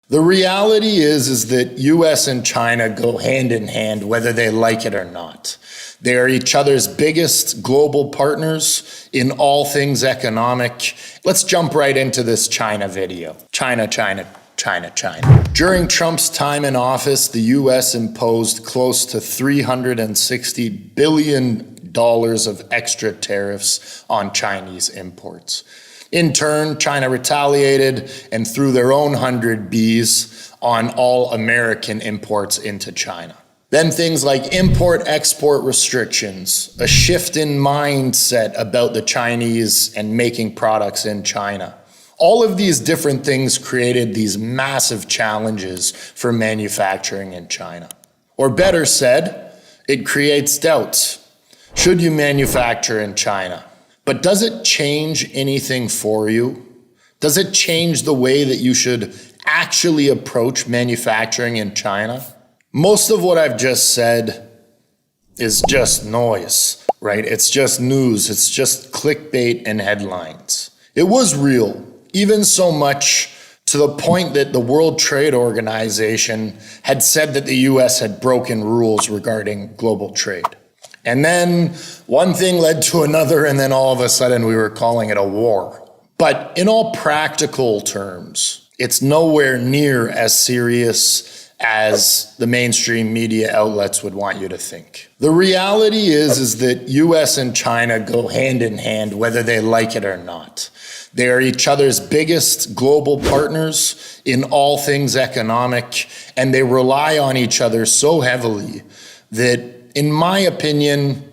The reality is that US and China go hand in hand whether they like it or not. They are each other's biggest global partners in all things economic. Let's jump right into this China video. China. During Trump's time in office, the US imposed close to $360 billion of extra tariffs on Chinese imports. In turn, China retaliated and threw their own 100 Bs on all American imports into China. Then things like import-export restrictions, a shift in mindset about the Chinese and making products in China. All of these different things created these massive challenges for manufacturing in China. Or better said, it creates doubts. Should you manufacture in China? But does it change anything for you? Does it change the way that you should actually approach manufacturing in China? Most of what I've just said is just noise, right? It's just news. It's just clickbait and headlines. It was real, even so much to the point that the World Trade Organization had said that the US had broken rules regarding global trade. And then one thing led to another, and then all of a sudden we were calling it a war. But in all practical terms, it's nowhere near as serious as the mainstream media outlets would want you to think. The reality is that US and China go hand in hand whether they like it or not. They are each other's biggest global partners in all things economic, and they rely on each other so heavily that, in my opinion,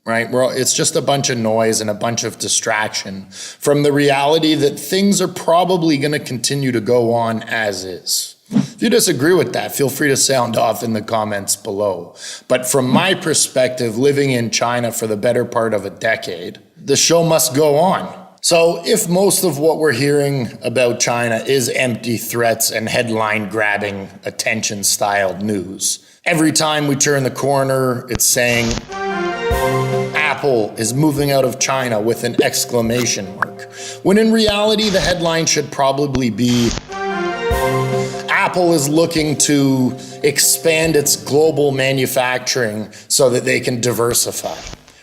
right, it's just a bunch of noise and a bunch of distraction from the reality that things are probably going to continue to go on as is. If you disagree with that, feel free to sound off in the comments below. But from my perspective, living in China for the better part of a decade, the show must go on. So if most of what we're hearing about China is empty threats and headline-grabbing, attention-styled news, every time we turn the corner, it's saying, Apple is moving out of China with an exclamation mark. When in reality, the headline should probably be, Apple is looking to expand its global manufacturing so that they can diversify.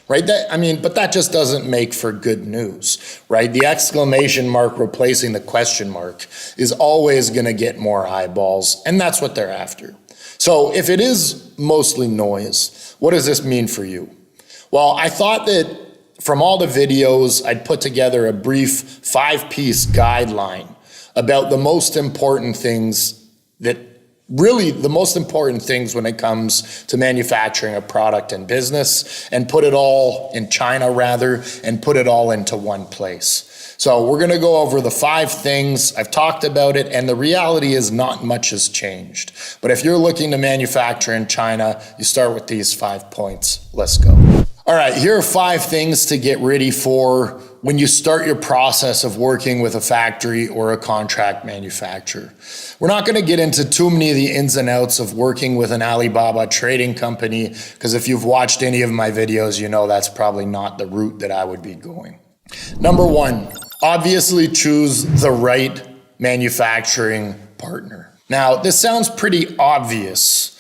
Right? But that just doesn't make for good news, right? The exclamation mark replacing the question mark is always going to get more eyeballs, and that's what they're after. So if it is mostly noise, what does this mean for you? Well, I thought that from all the videos, I'd put together a brief 5-piece guideline about the most important things when it comes to manufacturing a product and business, and put it all in China and put it all into one place. So we're going to go over the 5 things. I've talked about it, and the reality is not much has changed. But if you're looking to manufacture in China, you start with these 5 points. Let's go. All right, here are 5 things to get ready for when you start your process of working with a factory or a contract manufacturer. We're not going to get into too many of the ins and outs of working with an Alibaba trading company, because if you've watched any of my videos, you know that's probably not the route that I would be going. Number 1, obviously choose the right manufacturing partner. Now, this sounds pretty obvious,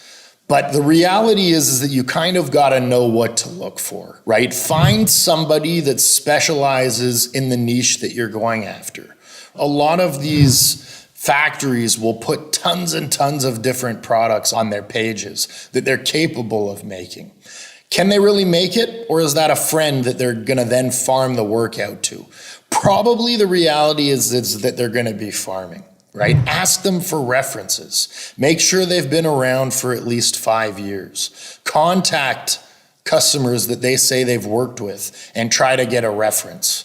but the reality is that you kind of got to know what to look for, right? Find somebody that specializes in the niche that you're going after. A lot of these factories will put tons and tons of different products on their pages that they're capable of making. Can they really make it, or is that a friend that they're going to then farm the work out to? Probably the reality is that they're going to be farming. Right? Ask them for references. Make sure they've been around for at least 5 years. Contact customers that they say they've worked with and try to get a reference.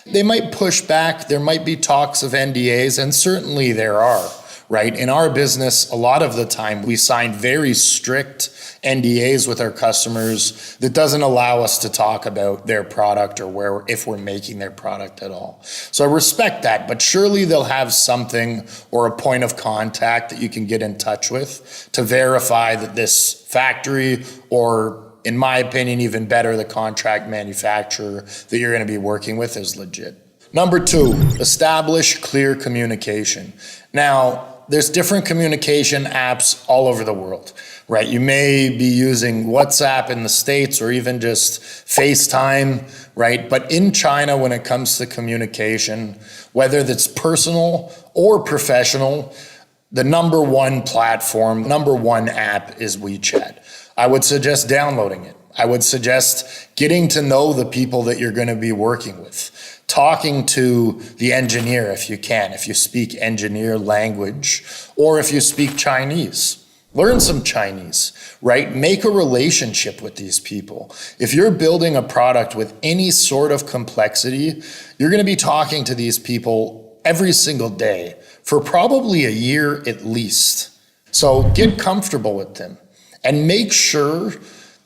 They might push back. There might be talks of NDAs, and certainly there are, right? In our business, a lot of the time we sign very strict NDAs with our customers that doesn't allow us to talk about their product or if we're making their product at all. So I respect that, but surely they'll have something or a point of contact that you can get in touch with to verify that this factory, or in my opinion, even better, the contract manufacturer that you're going to be working with, is legit. Number 2, establish clear communication. Now, there's different communication apps all over the world, right? You may be using WhatsApp in the States or even just FaceTime, right? But in China, when it comes to communication, whether that's personal or professional, the number one platform, number one app is WeChat. I would suggest downloading it. I would suggest getting to know the people that you're going to be working with, talking to the engineer if you can, if you speak engineer language, or if you speak Chinese. Learn some Chinese, right? Make a relationship with these people. If you're building a product with any sort of complexity, you're going to be talking to these people every single day for probably a year at least. So get comfortable with them and make sure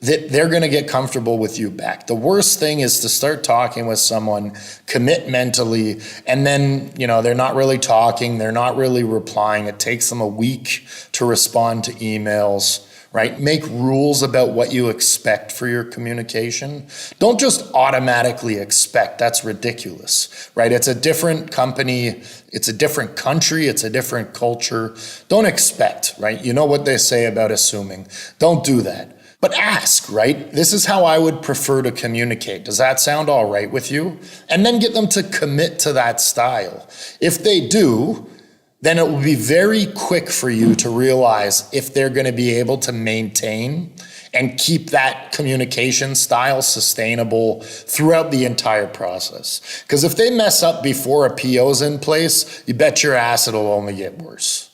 that they're going to get comfortable with you back. The worst thing is to start talking with someone, commit mentally, and then, they're not really talking, they're not really replying. It takes them a week to respond to emails, right? Make rules about what you expect for your communication. Don't just automatically expect. That's ridiculous, right? It's a different company, it's a different country, it's a different culture. Don't expect, right? You know what they say about assuming. Don't do that. But ask, right? This is how I would prefer to communicate. Does that sound all right with you? And then get them to commit to that style. If they do, then it will be very quick for you to realize if they're going to be able to maintain and keep that communication style sustainable throughout the entire process. Because if they mess up before a PO's in place, you bet your ass it'll only get worse.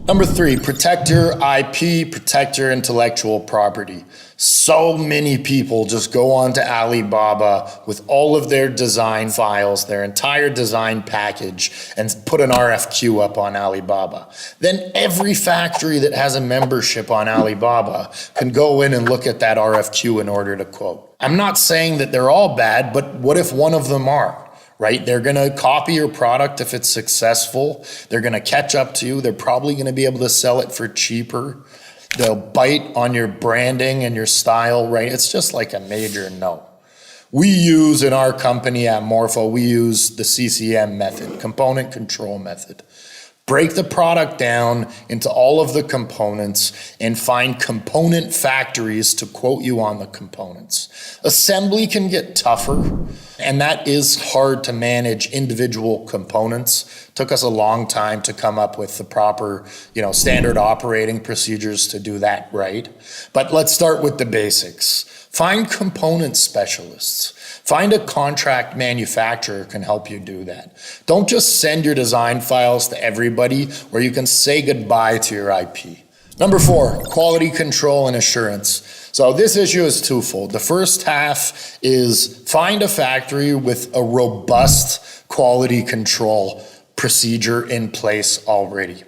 Number 3, protect your IP, protect your intellectual property. So many people just go on to Alibaba with all of their design files, their entire design package, and put an RFQ up on Alibaba. Then every factory that has a membership on Alibaba can go in and look at that RFQ in order to quote. I'm not saying that they're all bad, but what if one of them are? Right? They're going to copy your product if it's successful. They're going to catch up to you. They're probably going to be able to sell it for cheaper. They'll bite on your branding and your style, right? It's just like a major no. We use in our company at Morpho, we use the CCM method, component control method. Break the product down into all of the components and find component factories to quote you on the components. Assembly can get tougher, and that is hard to manage individual components. Took us a long time to come up with the proper, standard operating procedures to do that right. But let's start with the basics. Find component specialists. Find a contract manufacturer who can help you do that. Don't just send your design files to everybody where you can say goodbye to your IP. Number 4, quality control and assurance. So this issue is twofold. The first half is find a factory with a robust quality control procedure in place already.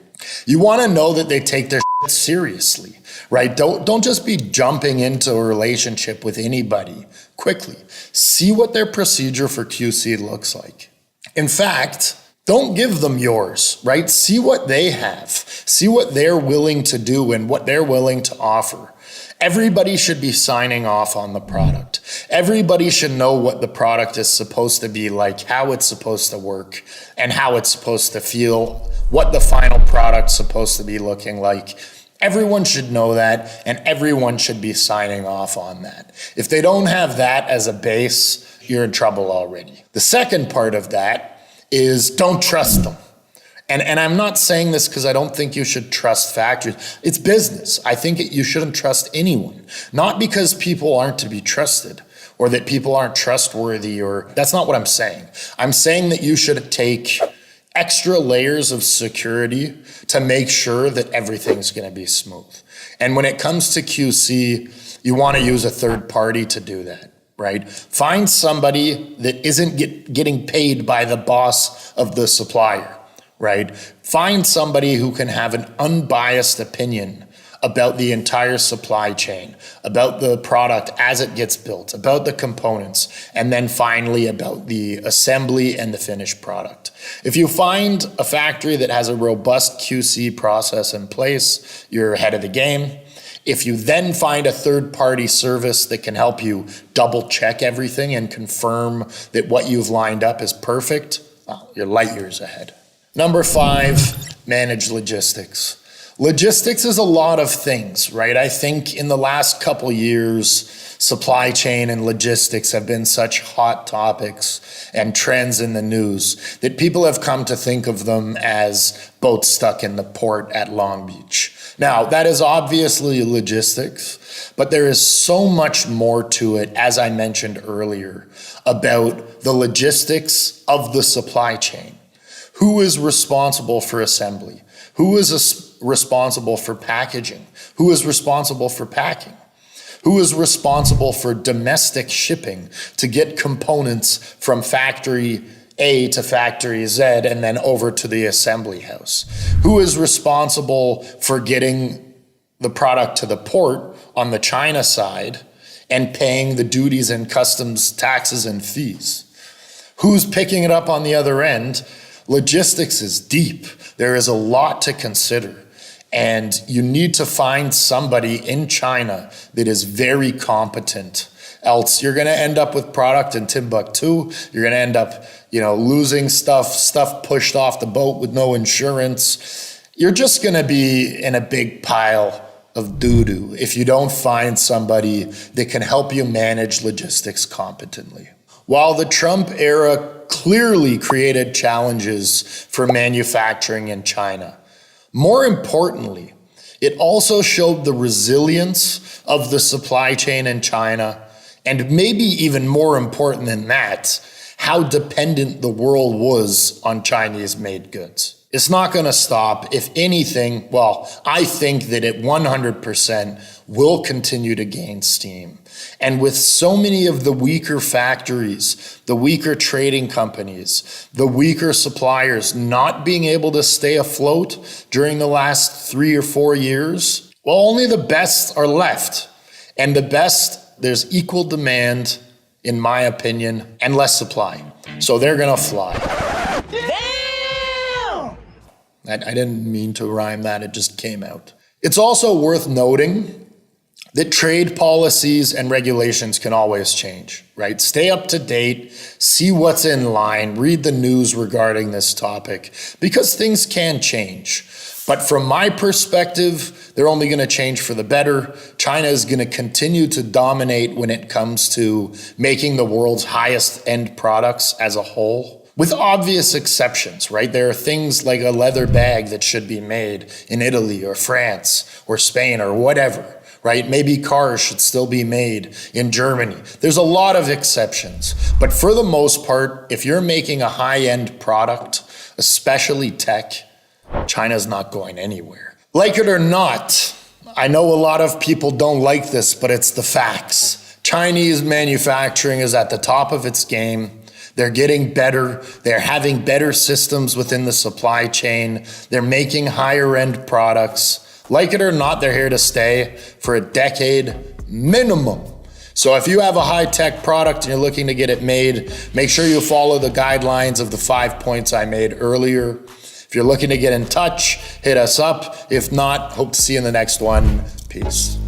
You want to know that they take their shit seriously, right? Don't just be jumping into a relationship with anybody quickly. See what their procedure for QC looks like. In fact, don't give them yours, right? See what they have. See what they're willing to do and what they're willing to offer. Everybody should be signing off on the product. Everybody should know what the product is supposed to be like, how it's supposed to work, and how it's supposed to feel, what the final product's supposed to be looking like. Everyone should know that, and everyone should be signing off on that. If they don't have that as a base, you're in trouble already. The second part of that is don't trust them. And I'm not saying this because I don't think you should trust factories. It's business. I think you shouldn't trust anyone. Not because people aren't to be trusted or that people aren't trustworthy, or that's not what I'm saying. I'm saying that you should take extra layers of security to make sure that everything's going to be smooth. And when it comes to QC, you want to use a third party to do that, right? Find somebody that isn't getting paid by the boss of the supplier. Right? Find somebody who can have an unbiased opinion about the entire supply chain, about the product as it gets built, about the components, and then finally about the assembly and the finished product. If you find a factory that has a robust QC process in place, you're ahead of the game. If you then find a third-party service that can help you double-check everything and confirm that what you've lined up is perfect, well, you're light years ahead. Number 5, manage logistics. Logistics is a lot of things, right? I think in the last couple years, supply chain and logistics have been such hot topics and trends in the news that people have come to think of them as boats stuck in the port at Long Beach. Now, that is obviously logistics, but there is so much more to it, as I mentioned earlier, about the logistics of the supply chain. Who is responsible for assembly? Who is responsible for packaging? Who is responsible for packing? Who is responsible for domestic shipping to get components from factory A to factory Z and then over to the assembly house? Who is responsible for getting the product to the port on the China side and paying the duties and customs taxes and fees? Who's picking it up on the other end? Logistics is deep. There is a lot to consider. And you need to find somebody in China that is very competent. Else you're going to end up with product in Timbuktu. You're going to end up, losing stuff pushed off the boat with no insurance. You're just going to be in a big pile of doo-doo if you don't find somebody that can help you manage logistics competently. While the Trump era clearly created challenges for manufacturing in China, more importantly, it also showed the resilience of the supply chain in China, and maybe even more important than that, how dependent the world was on Chinese-made goods. It's not going to stop. If anything, I think that it 100% will continue to gain steam. And with so many of the weaker factories, the weaker trading companies, the weaker suppliers not being able to stay afloat during the last 3 or 4 years, only the best are left. And the best, there's equal demand, in my opinion, and less supply. So they're going to fly. I didn't mean to rhyme that, it just came out. It's also worth noting that trade policies and regulations can always change, right? Stay up to date, see what's in line, read the news regarding this topic, because things can change. But from my perspective, they're only going to change for the better. China is going to continue to dominate when it comes to making the world's highest end products as a whole. With obvious exceptions, right? There are things like a leather bag that should be made in Italy or France or Spain or whatever, right? Maybe cars should still be made in Germany. There's a lot of exceptions. But for the most part, if you're making a high-end product, especially tech, China's not going anywhere. Like it or not, I know a lot of people don't like this, but it's the facts. Chinese manufacturing is at the top of its game. They're getting better. They're having better systems within the supply chain. They're making higher end products. Like it or not, they're here to stay for a decade minimum. So if you have a high-tech product and you're looking to get it made, make sure you follow the guidelines of the 5 points I made earlier. If you're looking to get in touch, hit us up. If not, hope to see you in the next one. Peace.